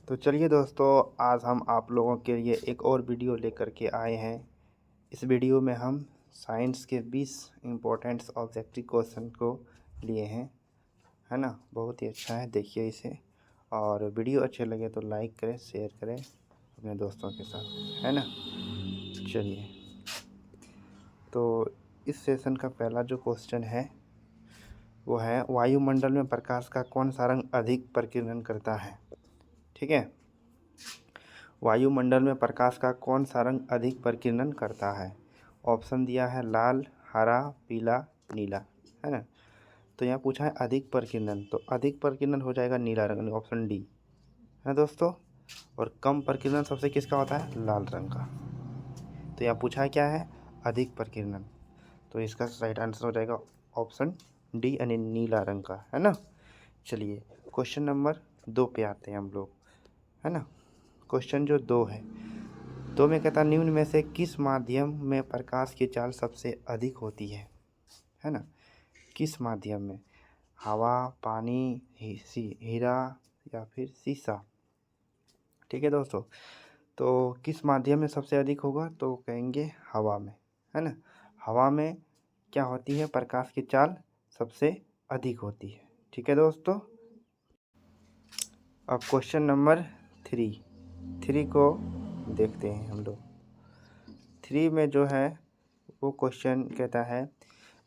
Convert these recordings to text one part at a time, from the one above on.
तो चलिए दोस्तों, आज हम आप लोगों के लिए एक और वीडियो लेकर के आए हैं। इस वीडियो में हम साइंस के 20 इम्पोर्टेंट ऑब्जेक्टिव क्वेश्चन को लिए हैं, है ना। बहुत ही अच्छा है, देखिए इसे। और वीडियो अच्छे लगे तो लाइक करें, शेयर करें अपने दोस्तों के साथ, है ना। चलिए, तो इस सेशन का पहला जो क्वेश्चन है वो है, वायुमंडल में प्रकाश का कौन सा रंग अधिक प्रकीर्णन करता है। ठीक है, वायुमंडल में प्रकाश का कौन सा रंग अधिक प्रकीर्णन करता है। ऑप्शन दिया है लाल, हरा, पीला, नीला, है ना। तो यहाँ पूछा है अधिक प्रकीर्णन, तो अधिक प्रकीर्णन हो जाएगा नीला रंग, ऑप्शन डी है दोस्तों। और कम प्रकीर्णन सबसे किसका होता है, लाल रंग का। तो यहाँ पूछा है क्या है, अधिक प्रकीर्णन, तो इसका राइट आंसर हो जाएगा ऑप्शन डी यानी नीला रंग का, है ना। चलिए क्वेश्चन नंबर 2 पे आते हैं हम लोग, है ना। क्वेश्चन जो 2 है, तो मैं कहता निम्न में से किस माध्यम में प्रकाश की चाल सबसे अधिक होती है ना। किस माध्यम में, हवा, पानी, हीरा या फिर शीशा। ठीक है दोस्तों, तो किस माध्यम में सबसे अधिक होगा, तो कहेंगे हवा में, है ना। हवा में क्या होती है, प्रकाश की चाल सबसे अधिक होती है। ठीक है दोस्तों। अब क्वेश्चन नंबर 3 को देखते हैं हम लोग। 3 में जो है वो क्वेश्चन कहता है,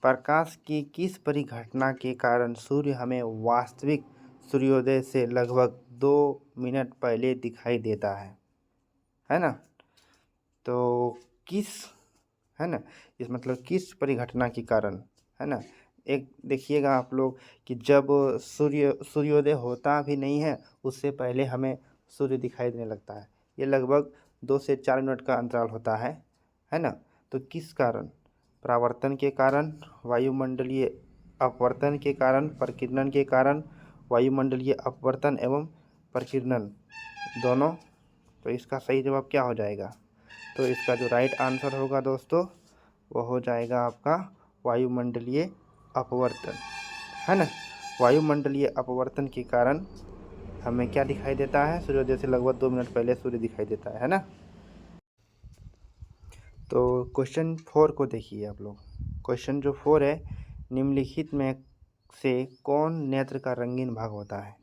प्रकाश की किस परिघटना के कारण सूर्य हमें वास्तविक सूर्योदय से लगभग 2 मिनट पहले दिखाई देता है ना। तो किस, है ना, इस मतलब किस परिघटना के कारण, है ना। एक देखिएगा आप लोग कि जब सूर्योदय होता भी नहीं है, उससे पहले हमें सूर्य दिखाई देने लगता है। ये लगभग 2 से 4 मिनट का अंतराल होता है ना। तो किस कारण, परावर्तन के कारण, वायुमंडलीय अपवर्तन के कारण, प्रकीर्णन के कारण, वायुमंडलीय अपवर्तन एवं प्रकीर्णन दोनों। तो इसका सही जवाब क्या हो जाएगा, तो इसका जो राइट आंसर होगा दोस्तों वो हो जाएगा आपका वायुमंडलीय अपवर्तन, है ना। वायुमंडलीय अपवर्तन के कारण हमें क्या दिखाई देता है, सूर्योदय से लगभग 2 मिनट पहले सूर्य दिखाई देता है ना। तो क्वेश्चन 4 को देखिए आप लोग। क्वेश्चन जो 4 है, निम्नलिखित में से कौन नेत्र का रंगीन भाग होता है।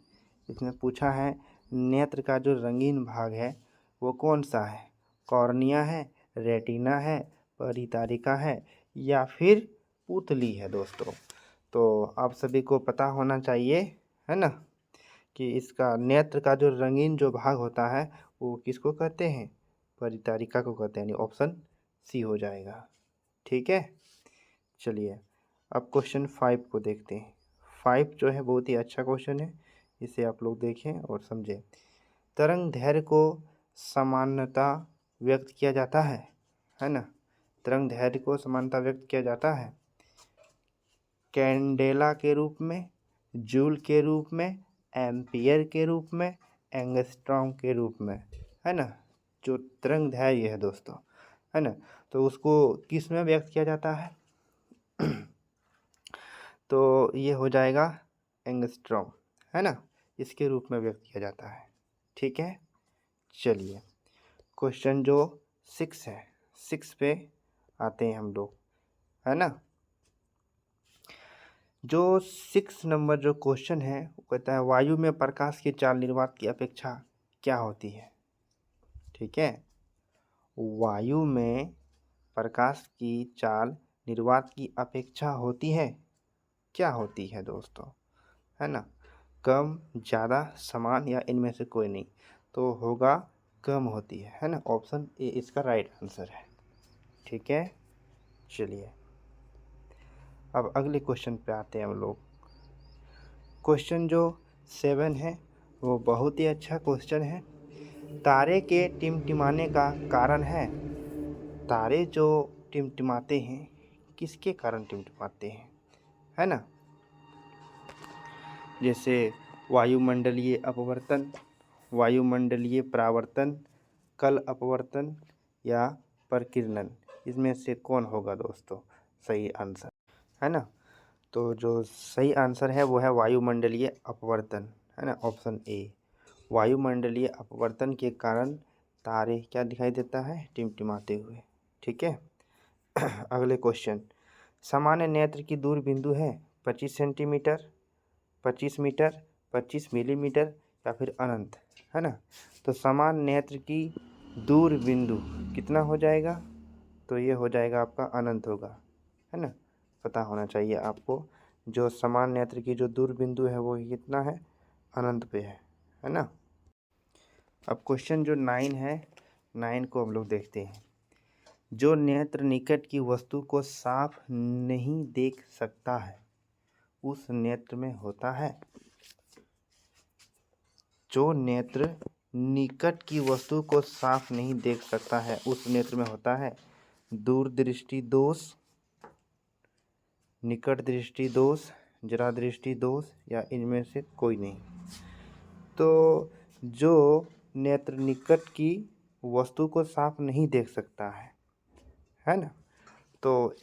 इसमें पूछा है नेत्र का जो रंगीन भाग है वो कौन सा है, कॉर्निया है, रेटिना है, परितारिका है या फिर पुतली है दोस्तों। तो आप सभी को पता होना चाहिए, है ना, कि इसका नेत्र का जो रंगीन जो भाग होता है वो किसको कहते हैं, परितारिका को कहते हैं, यानी ऑप्शन सी हो जाएगा। ठीक है, चलिए अब क्वेश्चन 5 को देखते हैं। 5 जो है बहुत ही अच्छा क्वेश्चन है, इसे आप लोग देखें और समझें। तरंग दैर्घ्य को समानता व्यक्त किया जाता है ना। तरंग दैर्घ्य को समानता व्यक्त किया जाता है कैंडेला के रूप में, जूल के रूप में, एम्पियर के रूप में, एंगस्ट्रॉम के रूप में, है ना। जो तरंग दैर्घ्य है दोस्तों, है ना, तो उसको किस में व्यक्त किया जाता है तो ये हो जाएगा एंगस्ट्रॉम, है ना, इसके रूप में व्यक्त किया जाता है। ठीक है, चलिए क्वेश्चन जो 6 है, 6 पे आते हैं हम लोग, है ना। जो 6 नंबर जो क्वेश्चन है वो कहता है वायु में प्रकाश की चाल निर्वात की अपेक्षा क्या होती है। ठीक है, वायु में प्रकाश की चाल निर्वात की अपेक्षा होती है, क्या होती है दोस्तों, है ना। कम, ज़्यादा, समान या इनमें से कोई नहीं, तो होगा कम होती है ना। ऑप्शन ए इसका राइट आंसर है। ठीक है, चलिए अब अगले क्वेश्चन पे आते हैं हम लोग। क्वेश्चन जो 7 है वो बहुत ही अच्छा क्वेश्चन है। तारे के टिमटिमाने का कारण तारे जो टिमटिमाते हैं किसके कारण टिमटिमाते हैं, है ना। जैसे वायुमंडलीय अपवर्तन, वायुमंडलीय परावर्तन, कल अपवर्तन या प्रकीर्णन, इसमें से कौन होगा दोस्तों सही आंसर, है ना। तो जो सही आंसर है वो है वायुमंडलीय अपवर्तन, है ना, ऑप्शन ए। वायुमंडलीय अपवर्तन के कारण तारे क्या दिखाई देता है, टिमटिमाते हुए। ठीक है। अगले क्वेश्चन, सामान्य नेत्र की दूर बिंदु है 25 सेंटीमीटर, 25 मीटर, 25 मिलीमीटर या फिर अनंत, है ना। तो सामान्य नेत्र की दूर बिंदु कितना हो जाएगा, तो ये हो जाएगा आपका अनंत होगा, है ना। पता होना चाहिए आपको, जो सामान्य नेत्र की जो दूर बिंदु है वो कितना है, अनंत पे है ना। अब क्वेश्चन जो 9 है, 9 को हम लोग देखते हैं। जो नेत्र निकट की वस्तु को साफ नहीं देख सकता है उस नेत्र में होता है। जो नेत्र निकट की वस्तु को साफ नहीं देख सकता है उस नेत्र में होता है दूरदृष्टि दोष, निकट दृष्टि दोष, जरा दृष्टि दोष या इनमें से कोई नहीं। तो जो नेत्र निकट की वस्तु को साफ नहीं देख सकता है ना, तो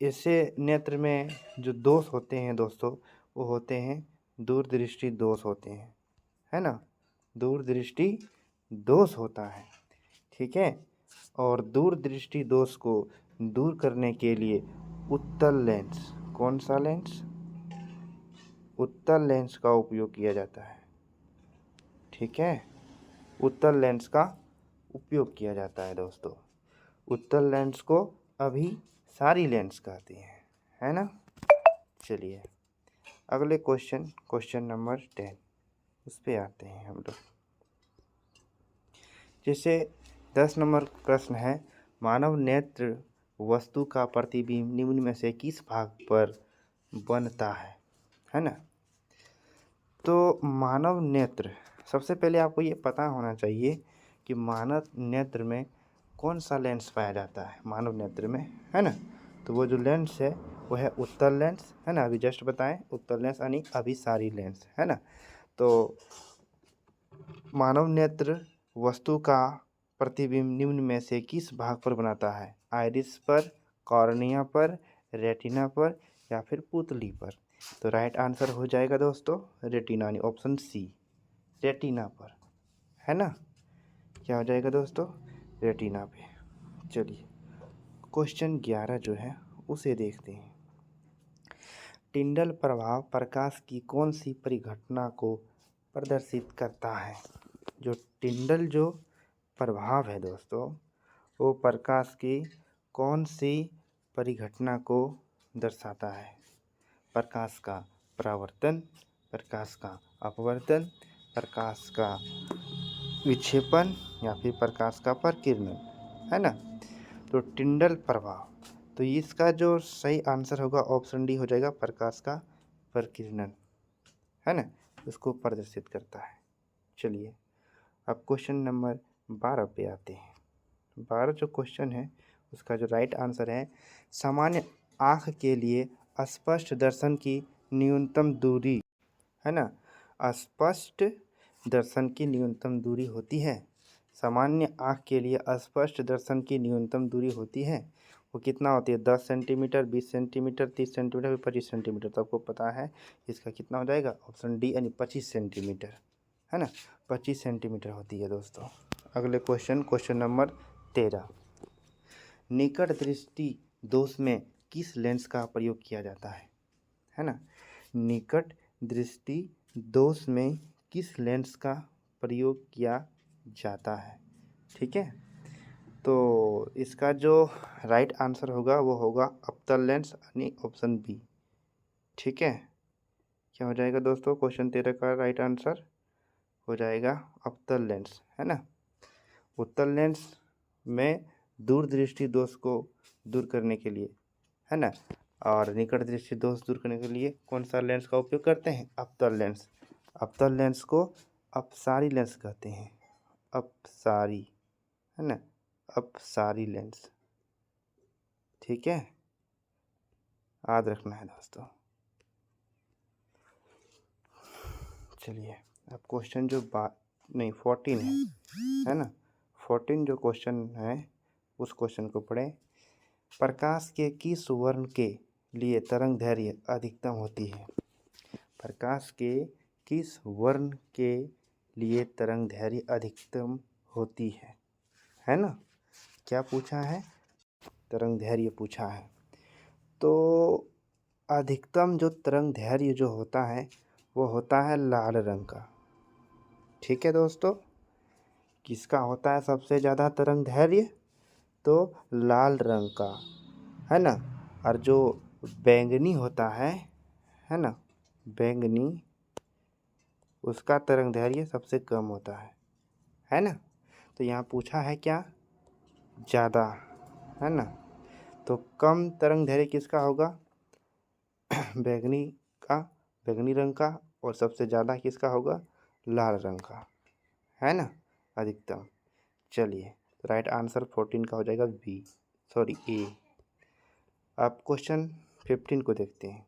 ऐसे नेत्र में जो दोष होते हैं दोस्तों, वो होते हैं दूरदृष्टि दोष होते हैं, है ना। दूरदृष्टि दोष होता है, ठीक है। और दूरदृष्टि दोष को दूर करने के लिए उत्तल लेंस, कौन सा लेंस, उत्तल लेंस का उपयोग किया जाता है। ठीक है, उत्तल लेंस का उपयोग किया जाता है दोस्तों। उत्तल लेंस को अभी सारी लेंस कहते हैं, है ना। चलिए अगले क्वेश्चन, क्वेश्चन नंबर 10, उस पे आते हैं हम लोग। जैसे 10 नंबर प्रश्न है, मानव नेत्र वस्तु का प्रतिबिंब निम्न में से किस भाग पर बनता है ना। तो मानव नेत्र, सबसे पहले आपको ये पता होना चाहिए कि मानव नेत्र में कौन सा लेंस पाया जाता है मानव नेत्र में, है ना। तो वो जो लेंस है वो है उत्तल लेंस, है ना। अभी जस्ट बताएं, उत्तल लेंस यानी अभिसारी लेंस, है ना। तो मानव नेत्र वस्तु का प्रतिबिंब निम्न में से किस भाग पर बनाता है, आइरिस पर, कॉर्निया पर, रेटिना पर या फिर पुतली पर। तो राइट आंसर हो जाएगा दोस्तों रेटिना, यानी ऑप्शन सी, रेटिना पर, है ना। क्या हो जाएगा दोस्तों, रेटिना पे। चलिए क्वेश्चन 11 जो है उसे देखते हैं। टिंडल प्रभाव प्रकाश की कौन सी परिघटना को प्रदर्शित करता है। जो टिंडल जो प्रभाव है दोस्तों, वो प्रकाश की कौन सी परिघटना को दर्शाता है। प्रकाश का परावर्तन, प्रकाश का अपवर्तन, प्रकाश का विक्षेपण या फिर प्रकाश का प्रकीर्णन, है ना। तो टिंडल प्रभाव, तो इसका जो सही आंसर होगा ऑप्शन डी हो जाएगा, प्रकाश का प्रकीर्णन, है ना, उसको प्रदर्शित करता है। चलिए अब क्वेश्चन नंबर 12 पे आते हैं। 12 जो क्वेश्चन है उसका जो राइट आंसर है, सामान्य आँख के लिए स्पष्ट दर्शन की न्यूनतम दूरी, है ना, स्पष्ट दर्शन की न्यूनतम दूरी होती है। सामान्य आँख के लिए स्पष्ट दर्शन की न्यूनतम दूरी होती है, वो कितना होती है, 10 सेंटीमीटर, 20 सेंटीमीटर, 30 सेंटीमीटर, 25 सेंटीमीटर। तो आपको पता है इसका कितना हो जाएगा, ऑप्शन डी यानी 25 सेंटीमीटर, है ना, 25 सेंटीमीटर होती है दोस्तों। अगले क्वेश्चन, क्वेश्चन नंबर 13, निकट दृष्टि दोष में किस लेंस का प्रयोग किया जाता है ना। निकट दृष्टि दोष में किस लेंस का प्रयोग किया जाता है, ठीक है। तो इसका जो राइट आंसर होगा वो होगा अवतल लेंस, यानी ऑप्शन बी, ठीक है। क्या हो जाएगा दोस्तों, क्वेश्चन 13 का राइट आंसर हो जाएगा अवतल लेंस, है ना। उत्तल लेंस में दूरदृष्टि दोष को दूर करने के लिए, है ना, और निकट दृष्टि दोष दूर करने के लिए कौन सा लेंस का उपयोग करते हैं, अवतल लेंस। अवतल लेंस को अपसारी लेंस कहते हैं, अपसारी, है ना, अपसारी लेंस, ठीक है, याद रखना है दोस्तों। चलिए अब क्वेश्चन जो 14 है ना, 14 जो क्वेश्चन है उस क्वेश्चन को पढ़ें। प्रकाश के किस वर्ण के लिए तरंग दैर्घ्य अधिकतम होती है। प्रकाश के किस वर्ण के लिए तरंग दैर्घ्य अधिकतम होती है ना। क्या पूछा है? तरंग दैर्घ्य पूछा है। तो अधिकतम जो तरंग दैर्घ्य जो होता है वो होता है लाल रंग का। ठीक है दोस्तों, किसका होता है सबसे ज़्यादा तरंग दैर्घ्य? तो लाल रंग का, है ना। और जो बैंगनी होता है ना, बैंगनी, उसका तरंग दैर्घ्य सबसे कम होता है ना। तो यहाँ पूछा है क्या? ज़्यादा, है ना। तो कम तरंग दैर्घ्य किसका होगा? बैंगनी का, बैंगनी रंग का। और सबसे ज़्यादा किसका होगा? लाल रंग का, है ना, अधिकतम। चलिए, तो राइट आंसर 14 का हो जाएगा बी, सॉरी ए। अब क्वेश्चन 15 को देखते हैं।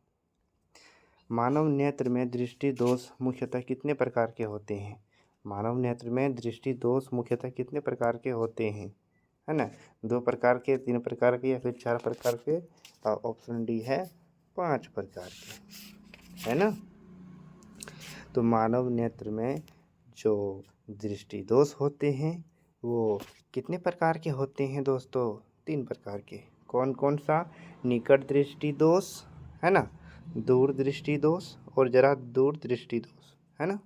मानव नेत्र में दृष्टि दोष मुख्यतः कितने प्रकार के होते हैं? मानव नेत्र में दृष्टि दोष मुख्यतः कितने प्रकार के होते हैं, है ना। 2 प्रकार के, 3 प्रकार के, या फिर 4 प्रकार के। और ऑप्शन डी है 5 प्रकार के, है ना। तो मानव नेत्र में जो दृष्टि दोष होते हैं वो कितने प्रकार के होते हैं दोस्तों? 3 प्रकार के। कौन कौन सा? निकट दृष्टि दोष, है ना, दूर दृष्टि दोष और जरा दूर दृष्टि दोष, है ना।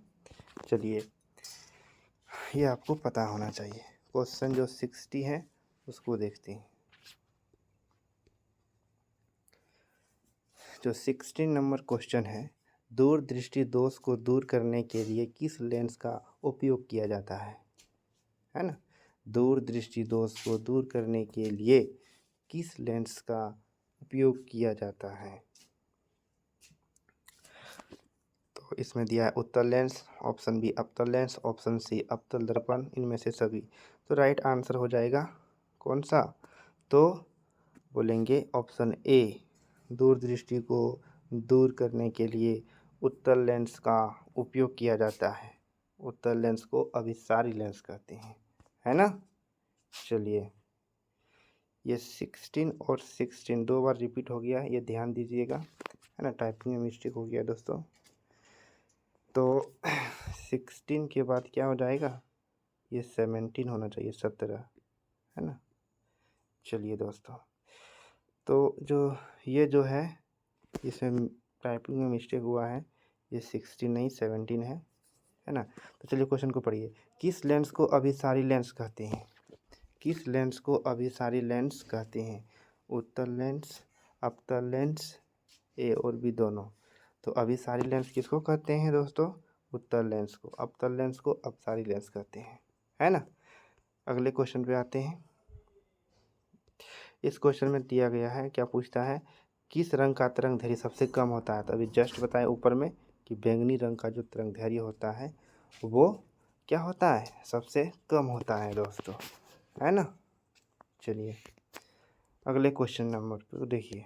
चलिए, ये आपको पता होना चाहिए। क्वेश्चन जो 60 है उसको देखते हैं। जो 16 नंबर क्वेश्चन है, दूर दृष्टि दोष को दूर करने के लिए किस लेंस का उपयोग किया जाता है ना। दूर दृष्टि दोष को दूर करने के लिए किस लेंस का उपयोग किया जाता है? तो इसमें दिया है उत्तल लेंस, ऑप्शन बी अवतल लेंस, ऑप्शन सी अवतल दर्पण, इनमें से सभी। तो राइट आंसर हो जाएगा कौन सा? तो बोलेंगे ऑप्शन ए, दूर दृष्टि को दूर करने के लिए उत्तल लेंस का उपयोग किया जाता है। उत्तल लेंस को अभिसारी लेंस कहते हैं, है ना। चलिए, ये 16 और 16 2 बार रिपीट हो गया, ये ध्यान दीजिएगा, है ना। टाइपिंग में मिस्टेक हो गया दोस्तों। तो 16 के बाद क्या हो जाएगा? ये 17 होना चाहिए, 17, है ना। चलिए दोस्तों, तो ये जो है इसमें टाइपिंग में मिस्टेक हुआ है, ये 16 नहीं 17 है ना। तो चलिए क्वेश्चन को पढ़िए। किस लेंस को अभिसारी लेंस कहते हैं? किस लेंस को अभिसारी लेंस कहते हैं? उत्तल लेंस, अवतल लेंस, ए और बी दोनों। तो अभिसारी लेंस किसको कहते हैं दोस्तों? उत्तल लेंस को। अवतल लेंस को अपसारी लेंस कहते हैं, है ना। अगले क्वेश्चन पे आते हैं। इस क्वेश्चन में दिया गया है, क्या पूछता है? किस रंग का तरंग दैर्घ्य सबसे कम होता है? तो अभी जस्ट बताए ऊपर में कि बैंगनी रंग का जो तरंग दैर्घ्य होता है वो क्या होता है? सबसे कम होता है दोस्तों, है ना। चलिए, अगले क्वेश्चन नंबर को देखिए,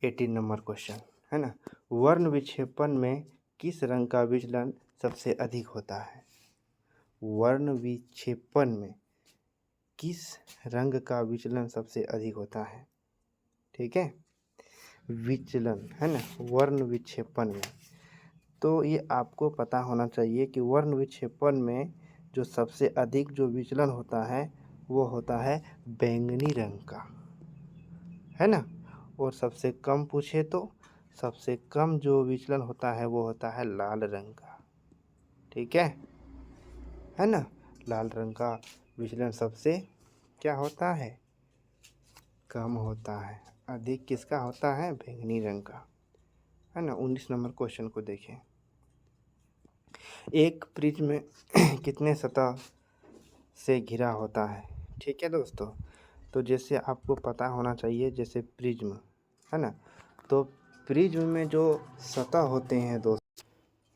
18 नंबर क्वेश्चन, है ना। वर्ण विक्षेपण में किस रंग का विचलन सबसे अधिक होता है? वर्ण विक्षेपण में किस रंग का विचलन सबसे अधिक होता है? ठीक है, विचलन, है ना, वर्ण विक्षेपण में। तो ये आपको पता होना चाहिए कि वर्ण विक्षेपण में जो सबसे अधिक जो विचलन होता है वो होता है बैंगनी रंग का, है ना। और सबसे कम पूछे तो सबसे कम जो विचलन होता है वो होता है लाल रंग का। ठीक है ना। लाल रंग का विचलन सबसे क्या होता है? कम होता है। अधिक किसका होता है? बैंगनी रंग का, है ना। 19 नंबर क्वेश्चन को देखें। एक प्रिज्म में कितने सतह से घिरा होता है? ठीक है दोस्तों, तो जैसे आपको पता होना चाहिए, जैसे प्रिज्म, है ना। तो प्रिज्म में जो सतह होते हैं दोस्त,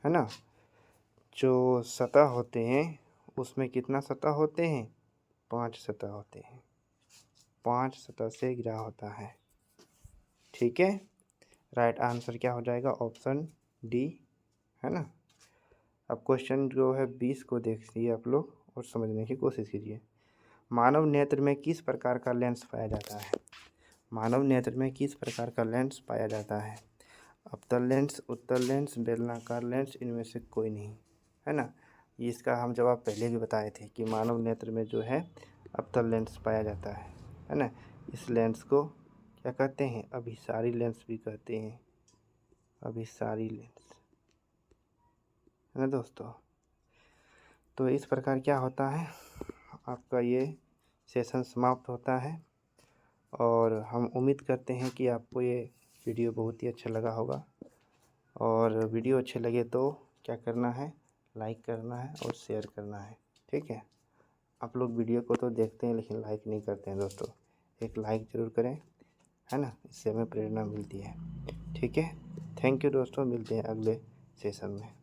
है ना, जो सतह होते हैं उसमें कितना सतह होते हैं? 5 सतह होते हैं। 5 सतह से घिरा होता है। ठीक है, राइट आंसर क्या हो जाएगा? ऑप्शन डी, है ना। अब क्वेश्चन जो है 20 को देखिए आप लोग और समझने की कोशिश कीजिए। मानव नेत्र में किस प्रकार का लेंस पाया जाता है? मानव नेत्र में किस प्रकार का लेंस पाया जाता है? अवतल लेंस, उत्तल लेंस, बेलनाकार लेंस, इनमें से कोई नहीं, है ना। इसका हम जवाब पहले भी बताए थे कि मानव नेत्र में जो है अवतल लेंस पाया जाता है ना। इस लेंस को क्या कहते हैं, अभिसारी लेंस भी कहते हैं, अभिसारी लेंस, है ना दोस्तों। तो इस प्रकार क्या होता है, आपका ये सेशन समाप्त होता है और हम उम्मीद करते हैं कि आपको ये वीडियो बहुत ही अच्छा लगा होगा। और वीडियो अच्छे लगे तो क्या करना है, लाइक करना है और शेयर करना है, ठीक है। आप लोग वीडियो को तो देखते हैं लेकिन लाइक नहीं करते हैं दोस्तों, एक लाइक ज़रूर करें, है ना, इससे हमें प्रेरणा मिलती है, ठीक है। थैंक यू दोस्तों, मिलते हैं अगले सेशन में।